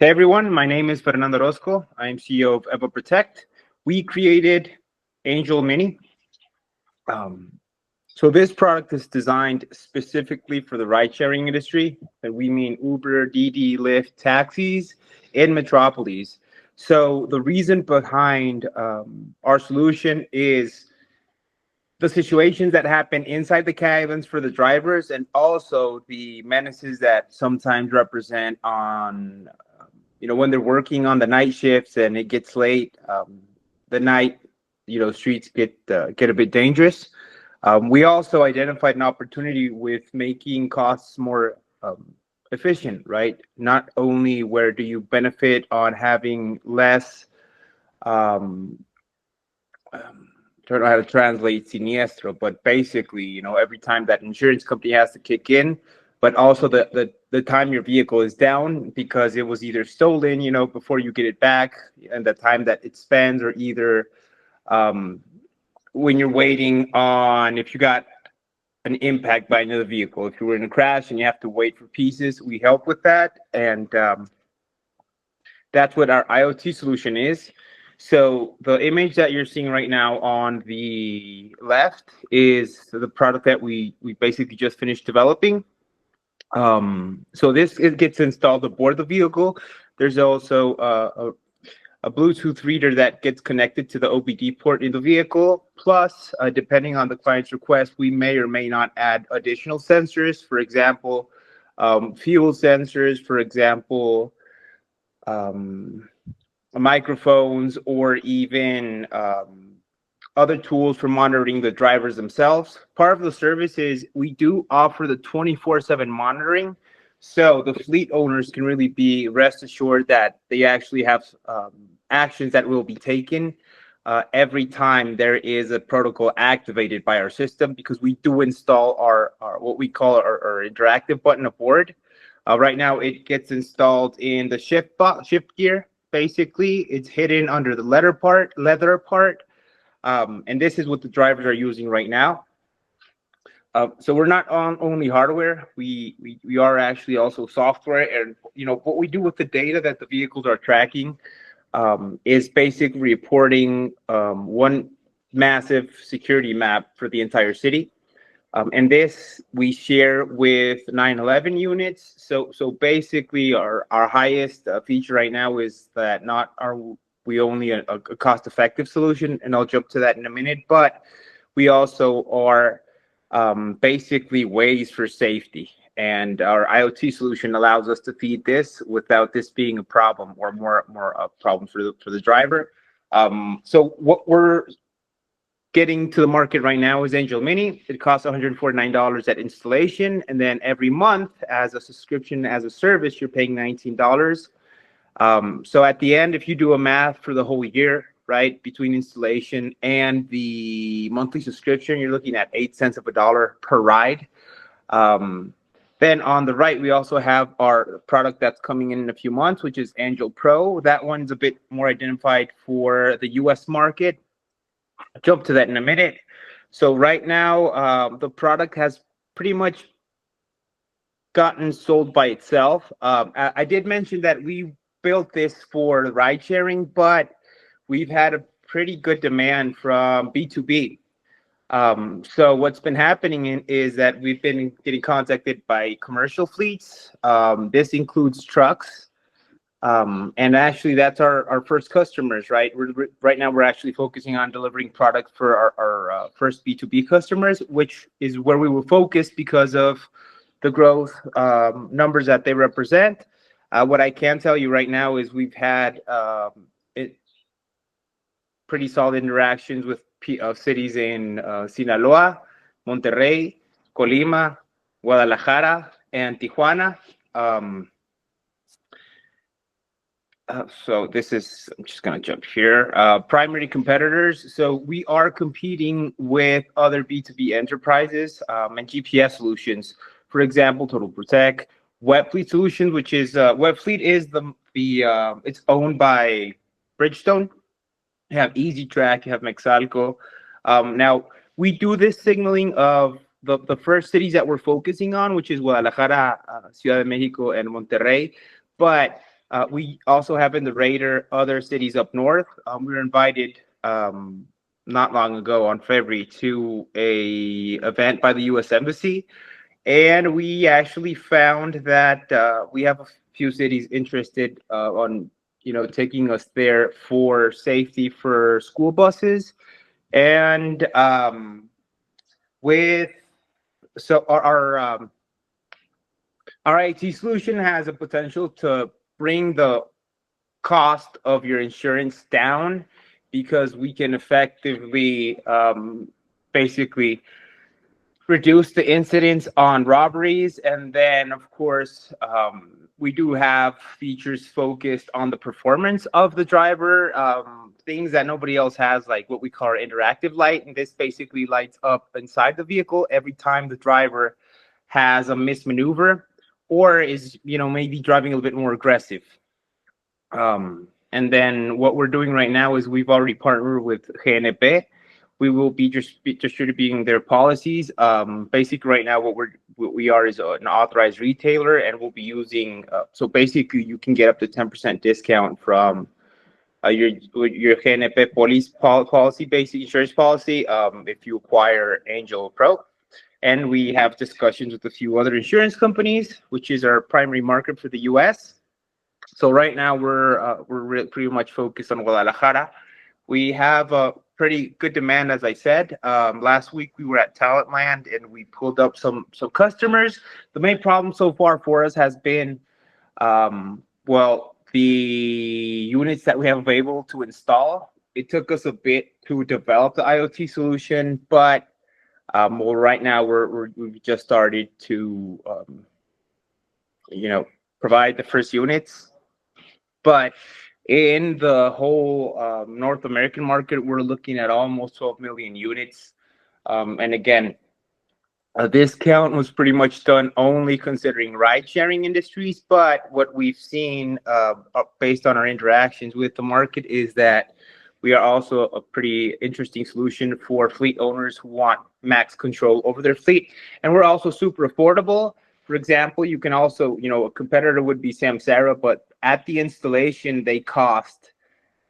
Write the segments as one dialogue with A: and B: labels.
A: Hey everyone, my name is Fernando Orozco. I am CEO of Eva Protect. We created Angel Mini. Um, so this product is designed specifically for the ride-sharing industry. And we mean Uber, Didi, Lyft, taxis in metropolis. So the reason behind our solution is the situations that happen inside the cabins for the drivers, and also the menaces that sometimes represent on when they're working on the night shifts and it gets late. The night streets get a bit dangerous. We also identified an opportunity with making costs more efficient, right? Not only where do you benefit on having less um, don't know how to translate siniestro, but basically, every time that insurance company has to kick in, but also the time your vehicle is down because it was either stolen, before you get it back, and the time that it spends, or either um, when you're waiting on if you got an impact by another vehicle, if you were in a crash and you have to wait for pieces, we help with that, and that's what our IoT solution is. So the image that you're seeing right now on the left is the product that we basically just finished developing. So this it gets installed aboard the vehicle. There's also a Bluetooth reader that gets connected to the OBD port in the vehicle. Plus, depending on the client's request, we may or may not add additional sensors. For example, fuel sensors. For example, um, microphones, or even other tools for monitoring the drivers themselves. Part of the service is we do offer the 24/7 monitoring. So the fleet owners can really be rest assured that they actually have actions that will be taken every time there is a protocol activated by our system, because we do install our what we call our interactive button aboard. Right now, it gets installed in the shift gear. Basically, it's hidden under the leather part, and this is what the drivers are using right now. So we're not on only hardware. We are actually also software, and what we do with the data that the vehicles are tracking is basically reporting one massive security map for the entire city. And this we share with 911 units. So basically, our highest feature right now is that not are we only a cost-effective solution, and I'll jump to that in a minute, but we also are basically ways for safety. And our IoT solution allows us to feed this without this being a problem, or more a problem for the driver. So what we're getting to the market right now is Angel Mini. It costs $149 at installation, and then every month, as a subscription, as a service, you're paying $19. So at the end, if you do a math for the whole year, right, between installation and the monthly subscription, you're looking at 8 cents of a dollar per ride. Then on the right, we also have our product that's coming in a few months, which is Angel Pro. That one's a bit more identified for the US market. I'll jump to that in a minute. So right now, the product has pretty much gotten sold by itself. I did mention that we built this for ride sharing, but we've had a pretty good demand from B2B. So what's been happening is that we've been getting contacted by commercial fleets. This includes trucks. And actually, that's our first customers, right? Right now, we're actually focusing on delivering product for our first B2B customers, which is where we will focus because of the growth numbers that they represent. What I can tell you right now is we've had pretty solid interactions with cities in Sinaloa, Monterrey, Colima, Guadalajara, and Tijuana. So this is, I'm just going to jump here. Primary competitors. So we are competing with other B2B enterprises and GPS solutions. For example, Total Protect, Web Fleet Solutions, which is Web Fleet is it's owned by Bridgestone. You have Easy Track, you have Mexalco. Now we do this signaling of the first cities that we're focusing on, which is Guadalajara, Ciudad de Mexico, and Monterrey. But We also have in the radar other cities up north. We were invited not long ago on February to a event by the U.S. Embassy, and we actually found that we have a few cities interested on taking us there for safety for school buses, and with so our IT solution has a potential to bring the cost of your insurance down because we can effectively basically reduce the incidence on robberies. And then, of course, we do have features focused on the performance of the driver, things that nobody else has, like what we call our interactive light. And this basically lights up inside the vehicle every time the driver has a mismaneuver or is, maybe driving a little bit more aggressive. And then what we're doing right now is we've already partnered with GNP. We will be distributing their policies. Basically, right now, what we are is an authorized retailer, and we'll be using. So basically, you can get up to 10% discount from your GNP policy, basic insurance policy, if you acquire Angel Pro. And we have discussions with a few other insurance companies, which is our primary market for the U.S. So right now we're pretty much focused on Guadalajara. We have a pretty good demand, as I said. Last week we were at Talentland and we pulled up some customers. The main problem so far for us has been, the units that we have available to install. It took us a bit to develop the IoT solution, but right now we've just started to provide the first units. But in the whole North American market, we're looking at almost 12 million units. And again, this count was pretty much done only considering ride-sharing industries. But what we've seen based on our interactions with the market is that we are also a pretty interesting solution for fleet owners who want max control over their fleet. And we're also super affordable. For example, you can also, a competitor would be Samsara, but at the installation, they cost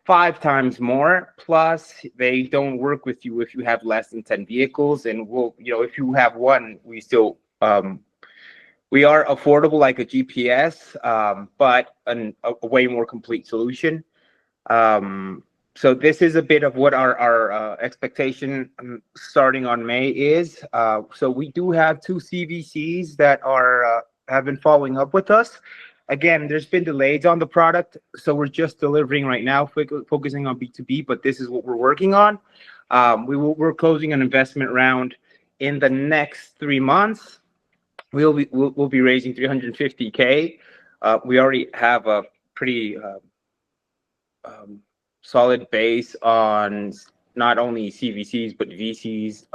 A: 5 times more. Plus, they don't work with you if you have less than 10 vehicles. And if you have one, we still, we are affordable like a GPS, but a way more complete solution. So this is a bit of what our expectation starting on May is. So we do have 2 CVCs that have been following up with us. Again, there's been delays on the product, so we're just delivering right now, focusing on B2B, but this is what we're working on. We're closing an investment round in the next 3 months. We'll be raising 350K. We already have a pretty solid base on not only CVCs but VCs,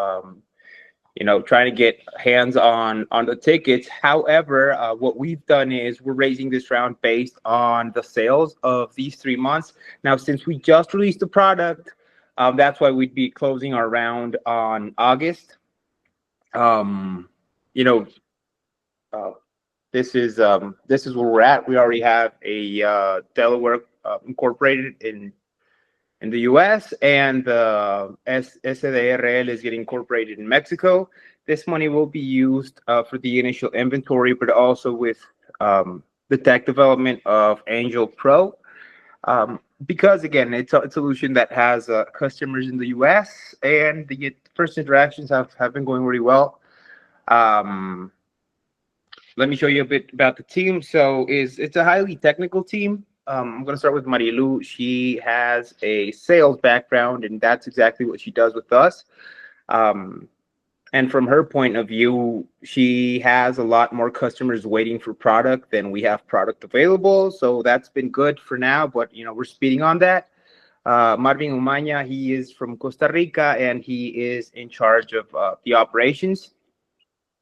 A: trying to get hands on the tickets. However, what we've done is we're raising this round based on the sales of these 3 months. Now, since we just released the product, that's why we'd be closing our round on August. This is where we're at. We already have a Delaware incorporated in the US, and the SDRL is getting incorporated in Mexico. This money will be used for the initial inventory, but also with the tech development of Angel Pro. Because again, it's a solution that has customers in the US, and the first interactions have been going really well. Let me show you a bit about the team. So it's a highly technical team. I'm going to start with Marilu. She has a sales background, and that's exactly what she does with us. And from her point of view, she has a lot more customers waiting for product than we have product available. So that's been good for now, but we're speeding on that. Marvin Umaña, he is from Costa Rica, and he is in charge of the operations.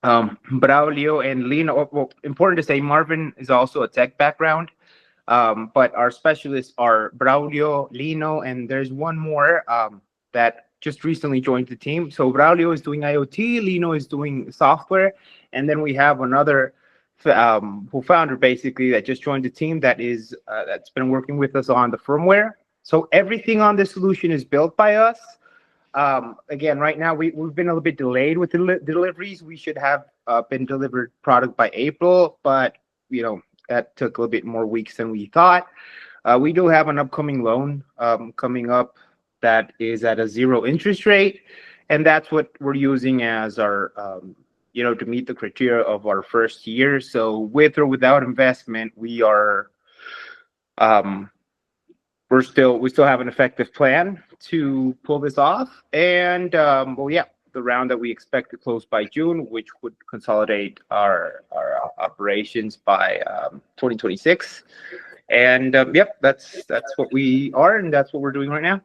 A: Braulio and Lino, well, important to say, Marvin is also a tech background. But our specialists are Braulio, Lino, and there's one more that just recently joined the team. So Braulio is doing IoT, Lino is doing software, and then we have another co-founder basically that just joined the team that's been working with us on the firmware. So everything on this solution is built by us. Again, right now we've been a little bit delayed with the deliveries. We should have been delivered product by April, but that took a little bit more weeks than we thought. We do have an upcoming loan coming up that is at a 0 interest rate, and that's what we're using as our to meet the criteria of our first year. So with or without investment, we still have an effective plan to pull this off. And the round that we expect to close by June, which would consolidate our operations by 2026. And that's what we are, and that's what we're doing right now.